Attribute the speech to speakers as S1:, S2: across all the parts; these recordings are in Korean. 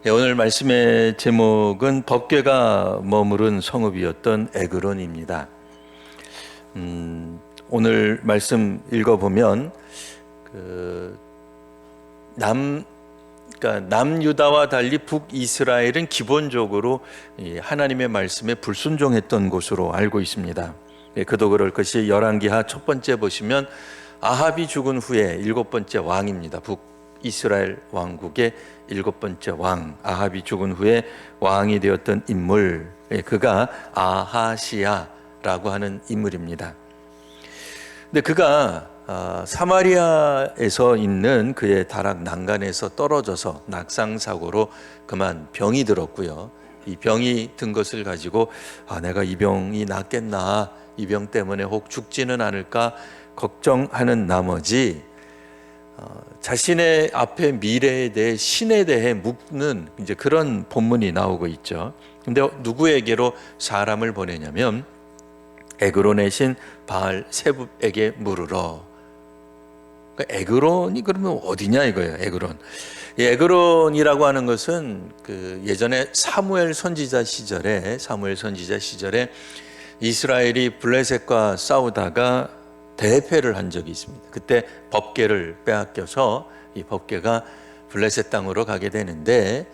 S1: 네, 오늘 말씀의 제목은 법궤가 머무른 성읍이었던 에그론입니다. 오늘 말씀 읽어보면 그러니까 남유다와 달리 북이스라엘은 기본적으로 하나님의 말씀에 불순종했던 곳으로 알고 있습니다. 그도 그럴 것이 열왕기하 첫 번째 보시면 아합이 죽은 후에 일곱 번째 왕입니다. 북이스라엘 왕국의 일곱 번째 왕, 아합이 죽은 후에 왕이 되었던 인물, 그가 아하시야라고 하는 인물입니다. 근데 그가 사마리아에서 있는 그의 다락 난간에서 떨어져서 낙상사고로 그만 병이 들었고요. 이 병이 든 것을 가지고 내가 이 병이 낫겠나, 이 병 때문에 혹 죽지는 않을까 걱정하는 나머지 자신의 앞의 미래에 대해 신에 대해 묻는 이제 그런 본문이 나오고 있죠. 근데 누구에게로 사람을 보내냐면 에그론의 신 바알 세붑에게 물으러. 그러니까 에그론이 그러면 어디냐 이거예요. 에그론. 이 에그론이라고 하는 것은 그 예전에 사무엘 선지자 시절에 이스라엘이 블레셋과 싸우다가 대패를 한 적이 있습니다. 그때 법궤를 빼앗겨서 이 법궤가 블레셋 땅으로 가게 되는데,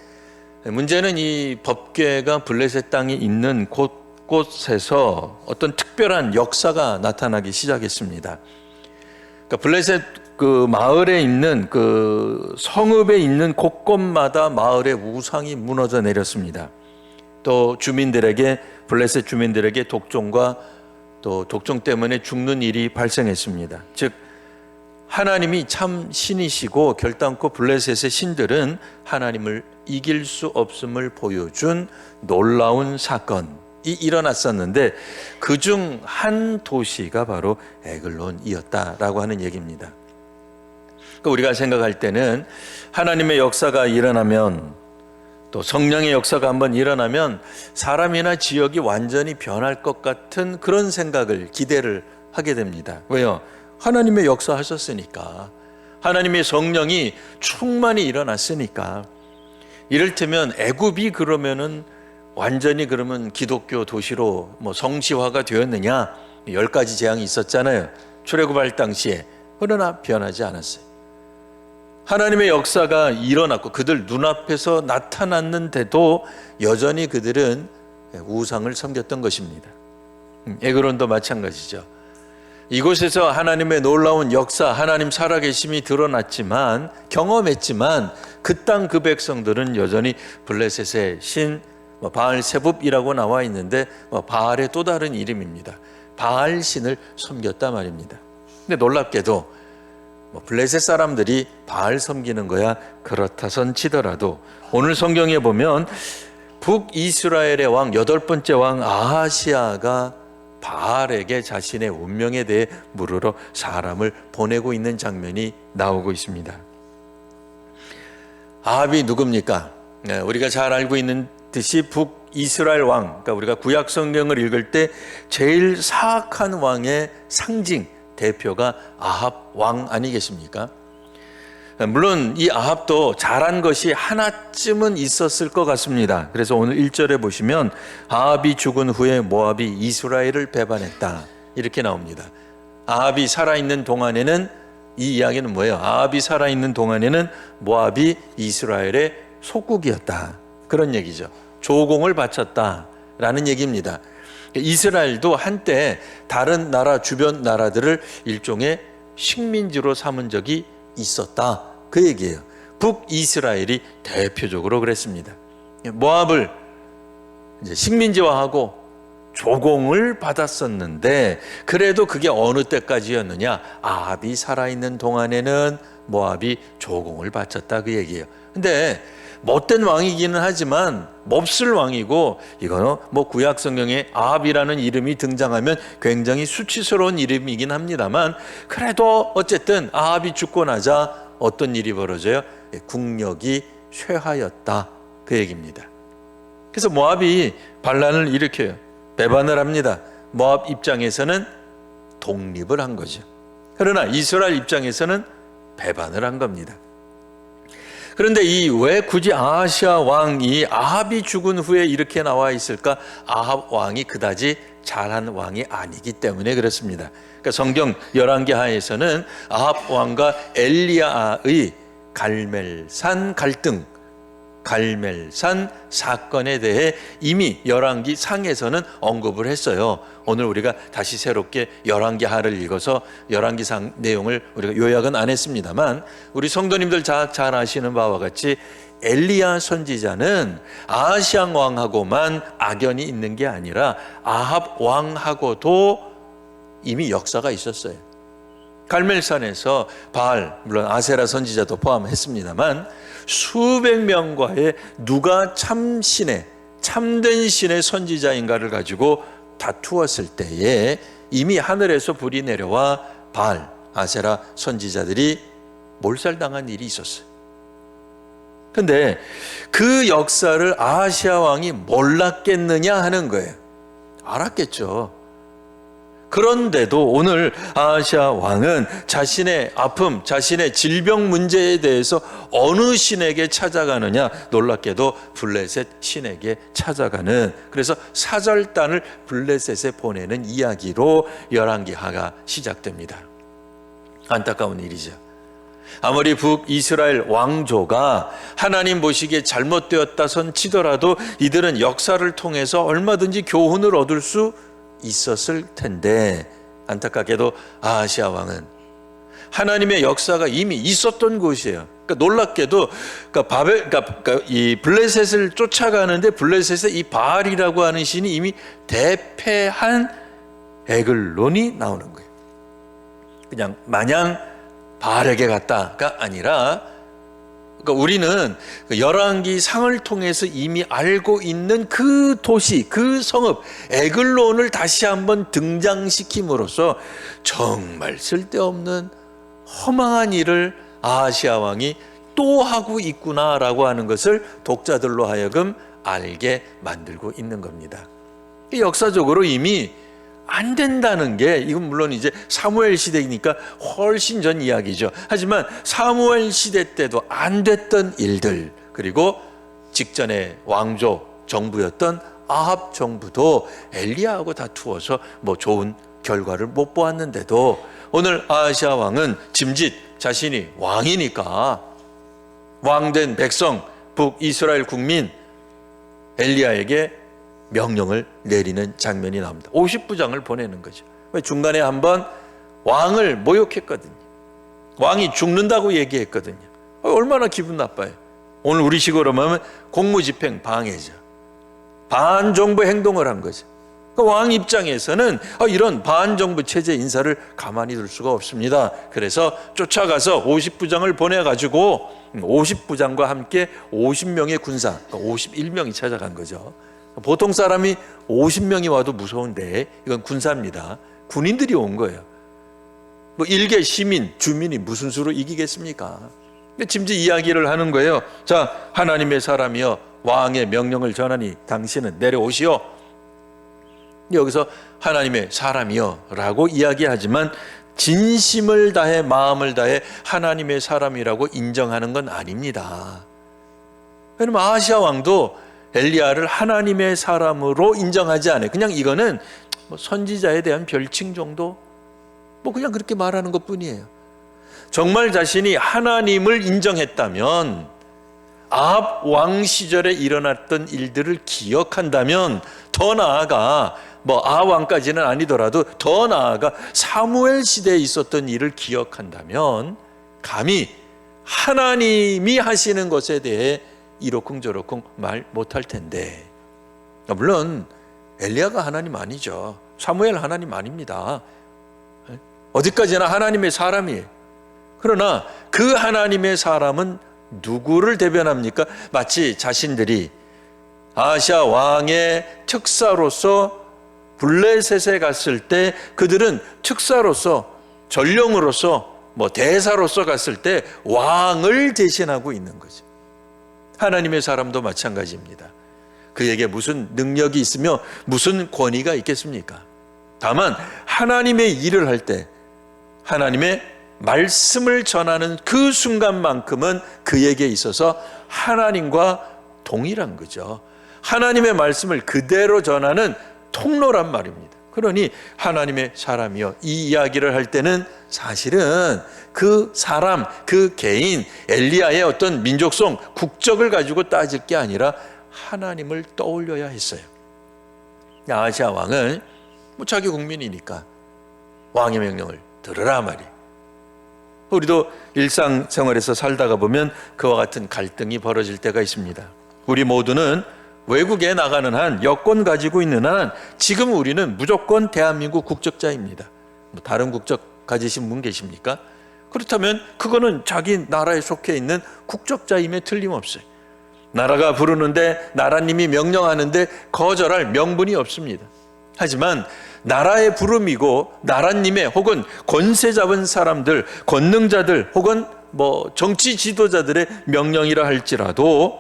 S1: 문제는 이 법궤가 블레셋 땅이 있는 곳곳에서 어떤 특별한 역사가 나타나기 시작했습니다. 그러니까 블레셋 그 마을에 있는 그 성읍에 있는 곳곳마다 마을의 우상이 무너져 내렸습니다. 또 블레셋 주민들에게 독종과 또 독종 때문에 죽는 일이 발생했습니다. 즉 하나님이 참 신이시고 결단코 블레셋의 신들은 하나님을 이길 수 없음을 보여준 놀라운 사건이 일어났었는데, 그중 한 도시가 바로 에글론이었다라고 하는 얘기입니다. 그러니까 우리가 생각할 때는 하나님의 역사가 일어나면, 또 성령의 역사가 한번 일어나면 사람이나 지역이 완전히 변할 것 같은 그런 생각을, 기대를 하게 됩니다. 왜요? 하나님의 역사 하셨으니까, 하나님의 성령이 충만히 일어났으니까. 이를테면 애굽이 그러면은 완전히 그러면 기독교 도시로 성시화가 되었느냐? 10가지 재앙이 있었잖아요. 출애굽할 당시에. 그러나 변하지 않았어요. 하나님의 역사가 일어났고 그들 눈앞에서 나타났는데도 여전히 그들은 우상을 섬겼던 것입니다. 에그론도 마찬가지죠. 이곳에서 하나님의 놀라운 역사, 하나님 살아계심이 드러났지만, 경험했지만 그 땅 그 백성들은 여전히 블레셋의 신 바알 세붑이라고 나와 있는데 바알의 또 다른 이름입니다. 바알 신을 섬겼단 말입니다. 근데 놀랍게도 블레셋 사람들이 바알 섬기는 거야 그렇다선 치더라도, 오늘 성경에 보면 북이스라엘의 왕, 8번째 왕 아하시야가 바알에게 자신의 운명에 대해 물으러 사람을 보내고 있는 장면이 나오고 있습니다. 아합이 누굽니까? 우리가 잘 알고 있는 듯이 북이스라엘 왕, 그러니까 우리가 구약 성경을 읽을 때 제일 사악한 왕의 상징, 대표가 아합 왕 아니겠습니까? 물론 이 아합도 잘한 것이 하나쯤은 있었을 것 같습니다. 그래서 오늘 1절에 보시면 아합이 죽은 후에 모압이 이스라엘을 배반했다, 이렇게 나옵니다. 아합이 살아있는 동안에는, 이 이야기는 뭐예요? 아합이 살아있는 동안에는 모압이 이스라엘의 속국이었다, 그런 얘기죠. 조공을 바쳤다라는 얘기입니다. 이스라엘도 한때 다른 나라, 주변 나라들을 일종의 식민지로 삼은 적이 있었다, 그 얘기예요. 북이스라엘이 대표적으로 그랬습니다. 모압을 이제 식민지화하고 조공을 받았었는데, 그래도 그게 어느 때까지였느냐? 아합이 살아있는 동안에는 모압이 조공을 바쳤다, 그 얘기예요. 근데 못된 왕이기는 하지만 몹쓸 왕이고, 이거는 구약 성경에 아합이라는 이름이 등장하면 굉장히 수치스러운 이름이긴 합니다만, 그래도 어쨌든 아합이 죽고 나자 어떤 일이 벌어져요? 국력이 쇠하였다, 그 얘기입니다. 그래서 모압이 반란을 일으켜요. 배반을 합니다. 모압 입장에서는 독립을 한 거죠. 그러나 이스라엘 입장에서는 배반을 한 겁니다. 그런데 이 왜 굳이 아하시아 왕이 아합이 죽은 후에 이렇게 나와 있을까? 아합 왕이 그다지 잘한 왕이 아니기 때문에 그렇습니다. 그러니까 성경 열왕기 하에서는 아합 왕과 엘리야의 갈멜산 갈등, 갈멜산 사건에 대해 이미 열왕기 상에서는 언급을 했어요. 오늘 우리가 다시 새롭게 열왕기 하를 읽어서 열왕기 상 내용을 우리가 요약은 안 했습니다만, 우리 성도님들 잘 아시는 바와 같이 엘리야 선지자는 아하시아 왕하고만 악연이 있는 게 아니라 아합 왕하고도 이미 역사가 있었어요. 갈멜산에서 바알, 물론 아세라 선지자도 포함했습니다만 수백 명과의 누가 참 신의, 참된 신의 선지자인가를 가지고 다투었을 때에 이미 하늘에서 불이 내려와 바알, 아세라 선지자들이 몰살당한 일이 있었어요. 근데 그 역사를 아하시아 왕이 몰랐겠느냐 하는 거예요. 알았겠죠. 그런데도 오늘 아하시아 왕은 자신의 아픔, 자신의 질병 문제에 대해서 어느 신에게 찾아가느냐? 놀랍게도 블레셋 신에게 찾아가는, 그래서 사절단을 블레셋에 보내는 이야기로 열왕기하가 시작됩니다. 안타까운 일이죠. 아무리 북이스라엘 왕조가 하나님 보시기에 잘못되었다 손 치더라도 이들은 역사를 통해서 얼마든지 교훈을 얻을 수 있었을 텐데, 안타깝게도 아하시아 왕은 하나님의 역사가 이미 있었던 곳이에요. 그러니까 놀랍게도 이 블레셋을 쫓아가는데 블레셋의 이 바알이라고 하는 신이 이미 대패한 에글론이 나오는 거예요. 그냥 마냥 바알에게 갔다가 아니라, 그러니까 우리는 열왕기 상을 통해서 이미 알고 있는 그 도시, 그 성읍 에글론을 다시 한번 등장시킴으로써 정말 쓸데없는 허망한 일을 아하시아 왕이 또 하고 있구나라고 하는 것을 독자들로 하여금 알게 만들고 있는 겁니다. 역사적으로 이미 안 된다는 게, 이건 물론 이제 사무엘 시대이니까 훨씬 전 이야기죠. 하지만 사무엘 시대 때도 안 됐던 일들, 그리고 직전에 왕조 정부였던 아합 정부도 엘리야하고 다투어서 뭐 좋은 결과를 못 보았는데도 오늘 아하시아 왕은 짐짓 자신이 왕이니까 왕된 백성, 북이스라엘 국민 엘리야에게 명령을 내리는 장면이 나옵니다. 50부장을 보내는 거죠. 중간에 한번 왕을 모욕했거든요. 왕이 죽는다고 얘기했거든요. 얼마나 기분 나빠요. 오늘 우리식으로 하면 공무집행 방해죠. 반정부 행동을 한 거죠. 왕 입장에서는 이런 반정부 체제 인사를 가만히 둘 수가 없습니다. 그래서 쫓아가서 50부장을 보내가지고 50부장과 함께 50명의 군사, 51명이 찾아간 거죠. 보통 사람이 50명이 와도 무서운데 이건 군사입니다. 군인들이 온 거예요. 뭐 일개 시민, 주민이 무슨 수로 이기겠습니까? 짐짓 이야기를 하는 거예요. 자, 하나님의 사람이여, 왕의 명령을 전하니 당신은 내려오시오. 여기서 하나님의 사람이여 라고 이야기하지만 진심을 다해 마음을 다해 하나님의 사람이라고 인정하는 건 아닙니다. 왜냐면 아하시아 왕도 엘리야를 하나님의 사람으로 인정하지 않아요. 그냥 이거는 뭐 선지자에 대한 별칭 정도, 뭐 그냥 그렇게 말하는 것 뿐이에요. 정말 자신이 하나님을 인정했다면, 아합 왕 시절에 일어났던 일들을 기억한다면, 더 나아가 뭐 아합 왕까지는 아니더라도 더 나아가 사무엘 시대에 있었던 일을 기억한다면 감히 하나님이 하시는 것에 대해 이러쿵저러쿵 말 못할 텐데, 물론 엘리야가 하나님 아니죠. 사무엘 하나님 아닙니다. 어디까지나 하나님의 사람이에요. 그러나 그 하나님의 사람은 누구를 대변합니까? 마치 자신들이 아하시아 왕의 특사로서 블레셋에 갔을 때 그들은 특사로서, 전령으로서, 뭐 대사로서 갔을 때 왕을 대신하고 있는 거죠. 하나님의 사람도 마찬가지입니다. 그에게 무슨 능력이 있으며 무슨 권위가 있겠습니까? 다만 하나님의 일을 할 때, 하나님의 말씀을 전하는 그 순간만큼은 그에게 있어서 하나님과 동일한 거죠. 하나님의 말씀을 그대로 전하는 통로란 말입니다. 그러니 하나님의 사람이요, 이 이야기를 할 때는 사실은 그 사람, 그 개인, 엘리야의 어떤 민족성, 국적을 가지고 따질 게 아니라 하나님을 떠올려야 했어요. 아하시아 왕은 자기 국민이니까 왕의 명령을 들으라 말이에요. 우리도 일상생활에서 살다가 보면 그와 같은 갈등이 벌어질 때가 있습니다. 우리 모두는 외국에 나가는 한, 여권 가지고 있는 한 지금 우리는 무조건 대한민국 국적자입니다. 다른 국적 가지신 분 계십니까? 그렇다면 그거는 자기 나라에 속해 있는 국적자임에 틀림없어요. 나라가 부르는데, 나라님이 명령하는데 거절할 명분이 없습니다. 하지만 나라의 부름이고 나라님의 혹은 권세 잡은 사람들, 권능자들 혹은 정치 지도자들의 명령이라 할지라도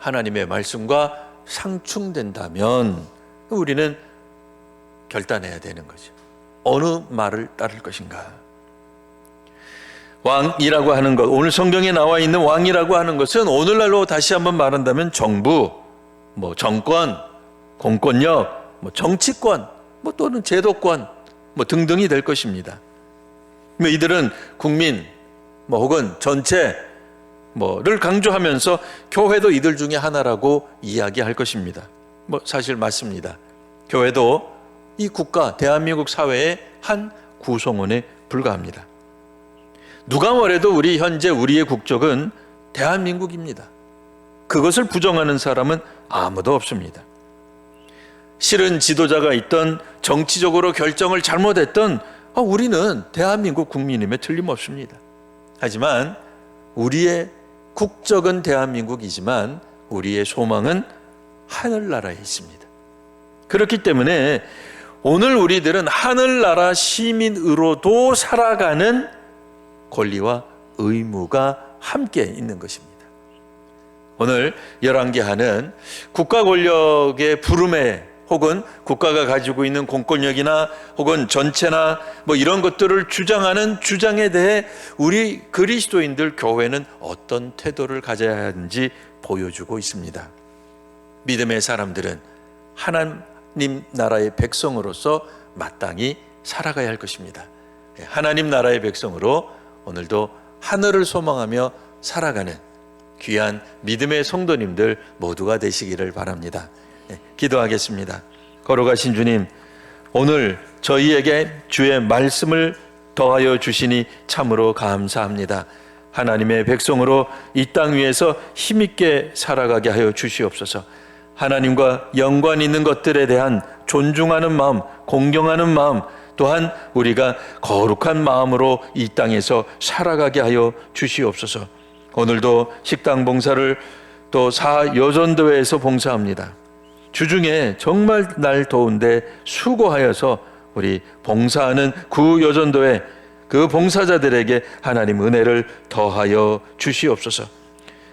S1: 하나님의 말씀과 상충된다면 우리는 결단해야 되는 거죠. 어느 말을 따를 것인가? 왕이라고 하는 것, 오늘 성경에 나와 있는 왕이라고 하는 것은 오늘날로 다시 한번 말한다면 정부, 정권, 공권력, 정치권, 또는 제도권 등등이 될 것입니다. 이들은 국민 혹은 전체를 강조하면서 교회도 이들 중에 하나라고 이야기할 것입니다. 사실 맞습니다. 교회도 이 국가, 대한민국 사회의 한 구성원에 불과합니다. 누가 뭐래도 현재 우리의 국적은 대한민국입니다. 그것을 부정하는 사람은 아무도 없습니다. 싫은 지도자가 있던, 정치적으로 결정을 잘못했던 우리는 대한민국 국민임에 틀림없습니다. 하지만 우리의 국적은 대한민국이지만 우리의 소망은 하늘나라에 있습니다. 그렇기 때문에 오늘 우리들은 하늘나라 시민으로도 살아가는 권리와 의무가 함께 있는 것입니다. 오늘 열왕기하는 국가 권력의 부름에 혹은 국가가 가지고 있는 공권력이나 혹은 전체나 이런 것들을 주장하는 주장에 대해 우리 그리스도인들 교회는 어떤 태도를 가져야 하는지 보여주고 있습니다. 믿음의 사람들은 하나님 나라의 백성으로서 마땅히 살아가야 할 것입니다. 하나님 나라의 백성으로 오늘도 하늘을 소망하며 살아가는 귀한 믿음의 성도님들 모두가 되시기를 바랍니다. 기도하겠습니다. 거룩하신 주님, 오늘 저희에게 주의 말씀을 더하여 주시니 참으로 감사합니다. 하나님의 백성으로 이 땅 위에서 힘있게 살아가게 하여 주시옵소서. 하나님과 연관 있는 것들에 대한 존중하는 마음, 공경하는 마음, 또한 우리가 거룩한 마음으로 이 땅에서 살아가게 하여 주시옵소서. 오늘도 식당 봉사를 또 사여전도회에서 봉사합니다. 주중에 정말 날 더운데 수고하여서 우리 봉사하는 구여전도회 그 봉사자들에게 하나님 은혜를 더하여 주시옵소서.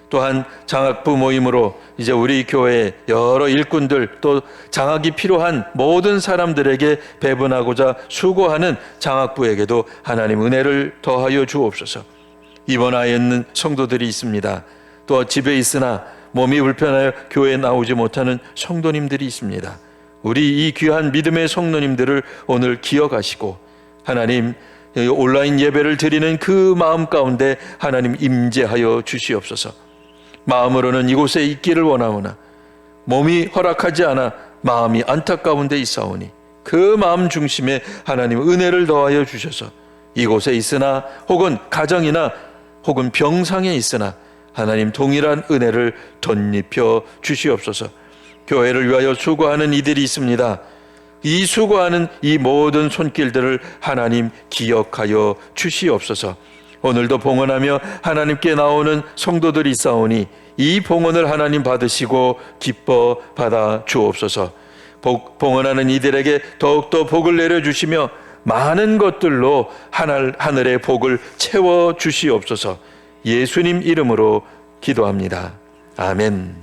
S1: 또한 장학부 모임으로 이제 우리 교회의 여러 일꾼들 또 장학이 필요한 모든 사람들에게 배분하고자 수고하는 장학부에게도 하나님 은혜를 더하여 주옵소서. 입원하였는 성도들이 있습니다. 또 집에 있으나 몸이 불편하여 교회에 나오지 못하는 성도님들이 있습니다. 우리 이 귀한 믿음의 성도님들을 오늘 기억하시고 하나님 온라인 예배를 드리는 그 마음 가운데 하나님 임재하여 주시옵소서. 마음으로는 이곳에 있기를 원하오나 몸이 허락하지 않아 마음이 안타까운 데 있사오니 그 마음 중심에 하나님 은혜를 더하여 주셔서 이곳에 있으나 혹은 가정이나 혹은 병상에 있으나 하나님 동일한 은혜를 덧입혀 주시옵소서. 교회를 위하여 수고하는 이들이 있습니다. 이 수고하는 이 모든 손길들을 하나님 기억하여 주시옵소서. 오늘도 봉헌하며 하나님께 나오는 성도들이 있사오니 이 봉헌을 하나님 받으시고 기뻐 받아 주옵소서. 봉헌하는 이들에게 더욱더 복을 내려주시며 많은 것들로 하늘의 복을 채워 주시옵소서. 예수님 이름으로 기도합니다. 아멘.